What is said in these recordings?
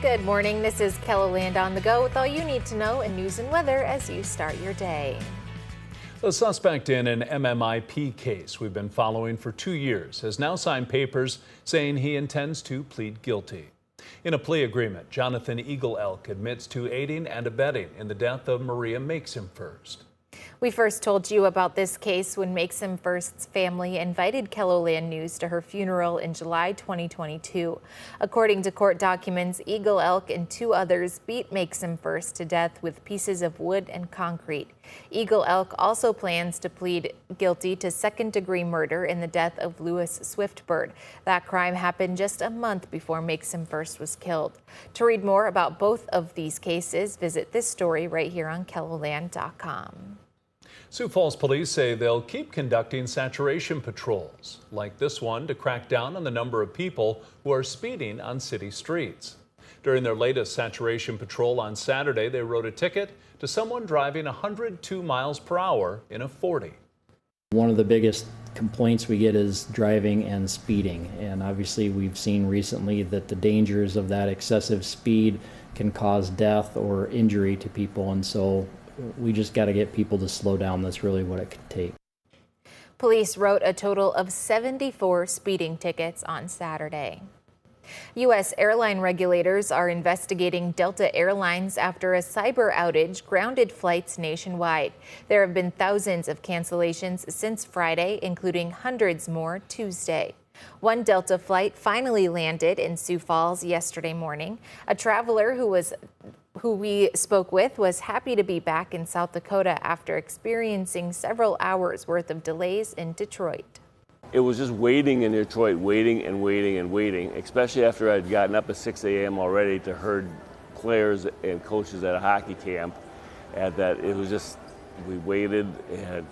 Good morning. This is KELOLAND on the go with all you need to know in news and weather as you start your day. The suspect in an MMIP case we've been following for 2 years has now signed papers saying he intends to plead guilty. In a plea agreement, Jonathan Eagle Elk admits to aiding and abetting in the death of Maria Makes Him First. We first told you about this case when Makes Him First's family invited KELOLAND News to her funeral in July 2022. According to court documents, Eagle Elk and 2 others beat Makes Him First to death with pieces of wood and concrete. Eagle Elk also plans to plead guilty to second-degree murder in the death of Lewis Swiftbird. That crime happened just a month before Makes Him First was killed. To read more about both of these cases, visit this story right here on KELOLAND.com. Sioux Falls police say they'll keep conducting saturation patrols, like this one, to crack down on the number of people who are speeding on city streets. During their latest saturation patrol on Saturday, they wrote a ticket to someone driving 102 miles per hour in a 40. One of the biggest complaints we get is driving and speeding, and obviously we've seen recently that the dangers of that excessive speed can cause death or injury to people, and so we just got to get people to slow down. That's really what it could take. Police wrote a total of 74 speeding tickets on Saturday. U.S. airline regulators are investigating Delta Airlines after a cyber outage grounded flights nationwide. There have been thousands of cancellations since Friday, including hundreds more Tuesday. One Delta flight finally landed in Sioux Falls yesterday morning. A traveler who we spoke with was happy to be back in South Dakota after experiencing several hours worth of delays in Detroit. It was just waiting in Detroit, waiting and waiting and waiting, especially after I'd gotten up at 6 a.m. already to herd players and coaches at a hockey camp. And that it was just, we waited, and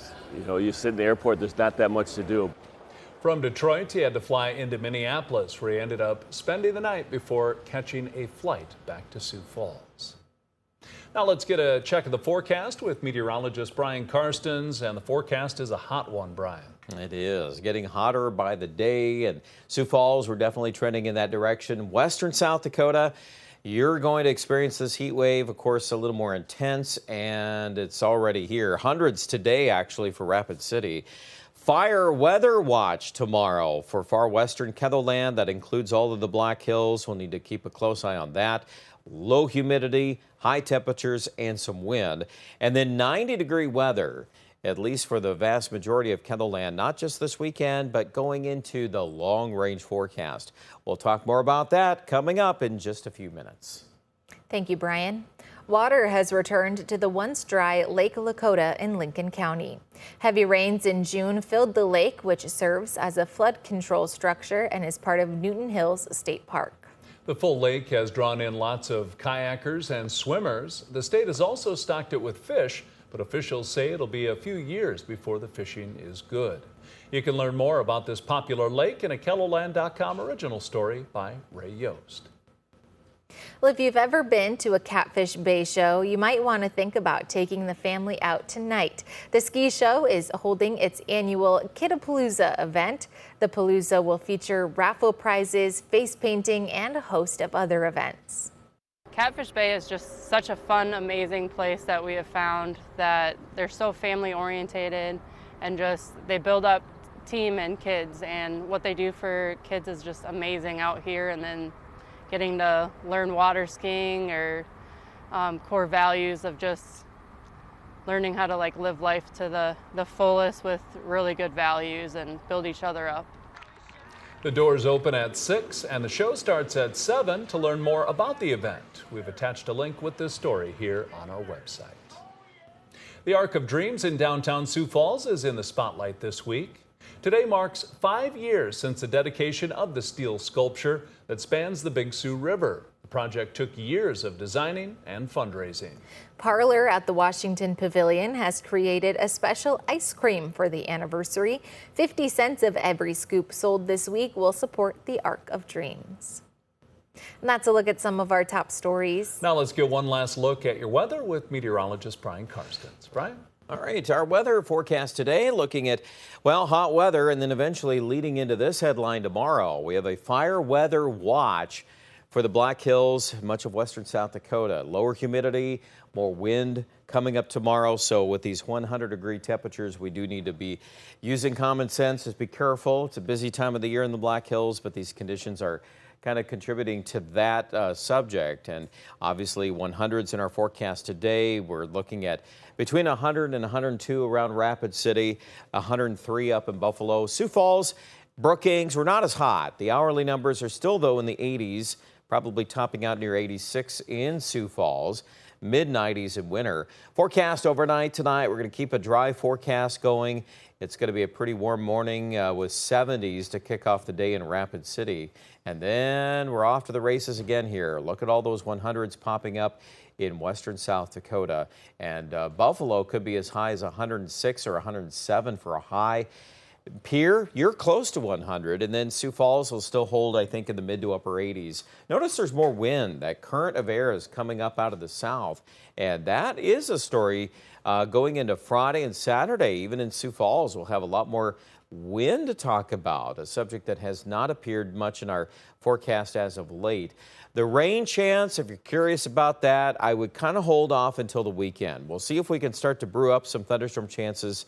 you sit in the airport, there's not that much to do. From Detroit, he had to fly into Minneapolis, where he ended up spending the night before catching a flight back to Sioux Falls. Now let's get a check of the forecast with meteorologist Brian Karstens, and the forecast is a hot one, Brian. It is getting hotter by the day, and Sioux Falls, we're definitely trending in that direction. Western South Dakota, you're going to experience this heat wave, of course, a little more intense, and it's already here. Hundreds today, actually, for Rapid City. Fire weather watch tomorrow for far western KELOLAND. That includes all of the Black Hills. We'll need to keep a close eye on that. Low humidity, high temperatures, and some wind. And then 90-degree weather, at least for the vast majority of KELOLAND, not just this weekend, but going into the long-range forecast. We'll talk more about that coming up in just a few minutes. Thank you, Brian. Water has returned to the once dry Lake Lakota in Lincoln County. Heavy rains in June filled the lake, which serves as a flood control structure and is part of Newton Hills State Park. The full lake has drawn in lots of kayakers and swimmers. The state has also stocked it with fish, but officials say it'll be a few years before the fishing is good. You can learn more about this popular lake in a KELOLAND.com original story by Ray Yost. Well, if you've ever been to a Catfish Bay show, you might want to think about taking the family out tonight. The ski show is holding its annual Kidapalooza event. The Palooza will feature raffle prizes, face painting, and a host of other events. Catfish Bay is just such a fun, amazing place that we have found, that they're so family orientated, and just they build up team and kids, and what they do for kids is just amazing out here. And then getting to learn water skiing or core values of just learning how to live life to the fullest with really good values and build each other up. The doors open at 6 and the show starts at 7. To learn more about the event, we've attached a link with this story here on our website. The Ark of Dreams in downtown Sioux Falls is in the spotlight this week. Today marks 5 years since the dedication of the steel sculpture that spans the Big Sioux River. The project took years of designing and fundraising. Parlor at the Washington Pavilion has created a special ice cream for the anniversary. 50 cents of every scoop sold this week will support the Ark of Dreams. And that's a look at some of our top stories. Now let's get one last look at your weather with meteorologist Brian Karstens. Brian? All right, our weather forecast today looking at, well, hot weather, and then eventually leading into this headline tomorrow. We have a fire weather watch for the Black Hills, much of western South Dakota. Lower humidity, more wind coming up tomorrow. So with these 100-degree temperatures, we do need to be using common sense. Just be careful. It's a busy time of the year in the Black Hills, but these conditions are kind of contributing to that subject. And obviously 100s in our forecast today. We're looking at between 100 and 102 around Rapid City, 103 up in Buffalo. Sioux Falls, Brookings, we're not as hot. The hourly numbers are still, though, in the 80s, probably topping out near 86 in Sioux Falls. Mid-90s in winter. Forecast overnight tonight, we're going to keep a dry forecast going. It's going to be a pretty warm morning with 70s to kick off the day in Rapid City. And then we're off to the races again here. Look at all those 100s popping up in western South Dakota. And Buffalo could be as high as 106 or 107 for a high. Pierre, you're close to 100, and then Sioux Falls will still hold, I think, in the mid to upper 80s. Notice there's more wind. That current of air is coming up out of the south, and that is a story going into Friday and Saturday. Even in Sioux Falls, we'll have a lot more wind to talk about, a subject that has not appeared much in our forecast as of late. The rain chance, if you're curious about that, I would kind of hold off until the weekend. We'll see if we can start to brew up some thunderstorm chances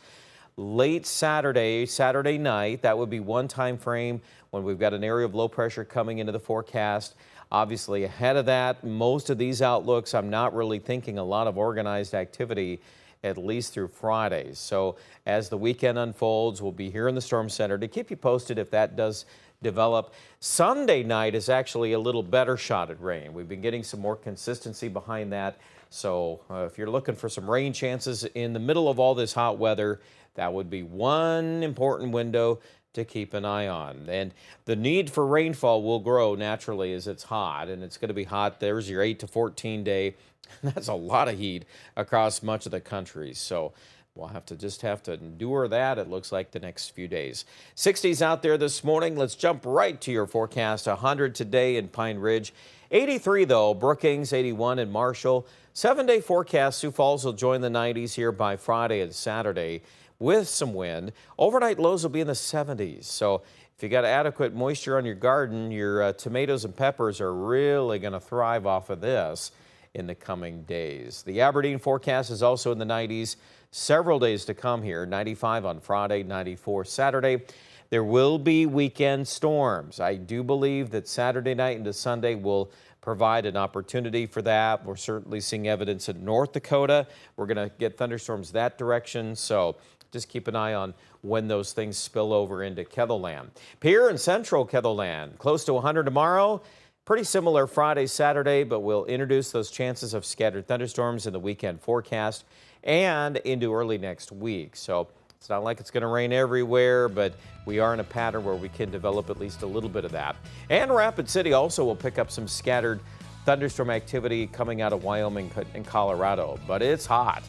late Saturday night. That would be one time frame when we've got an area of low pressure coming into the forecast. Obviously, ahead of that, most of these outlooks, I'm not really thinking a lot of organized activity, at least through Friday. So as the weekend unfolds, we'll be here in the Storm Center to keep you posted if that does develop. Sunday night is actually a little better shot at rain. We've been getting some more consistency behind that. So if you're looking for some rain chances in the middle of all this hot weather, that would be one important window to keep an eye on. And the need for rainfall will grow naturally as it's hot, and it's going to be hot. There's your 8 to 14 day. That's a lot of heat across much of the country. So we'll have to endure that, it looks like, the next few days. 60s out there this morning. Let's jump right to your forecast. 100 today in Pine Ridge. 83, though, Brookings, 81 in Marshall. 7-day forecast, Sioux Falls will join the 90s here by Friday and Saturday with some wind. Overnight lows will be in the 70s. So if you got adequate moisture on your garden, your tomatoes and peppers are really going to thrive off of this in the coming days. The Aberdeen forecast is also in the 90s. Several days to come here. 95 on Friday, 94 Saturday. There will be weekend storms. I do believe that Saturday night into Sunday will provide an opportunity for that. We're certainly seeing evidence in North Dakota. We're going to get thunderstorms that direction. So just keep an eye on when those things spill over into Ketherland. Pierre and Central Ketherland, close to 100 tomorrow. Pretty similar Friday, Saturday, but we'll introduce those chances of scattered thunderstorms in the weekend forecast and into early next week. So it's not like it's going to rain everywhere, but we are in a pattern where we can develop at least a little bit of that. And Rapid City also will pick up some scattered thunderstorm activity coming out of Wyoming and Colorado, but it's hot.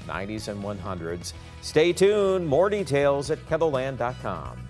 90s and 100s. Stay tuned. More details at ketherland.com.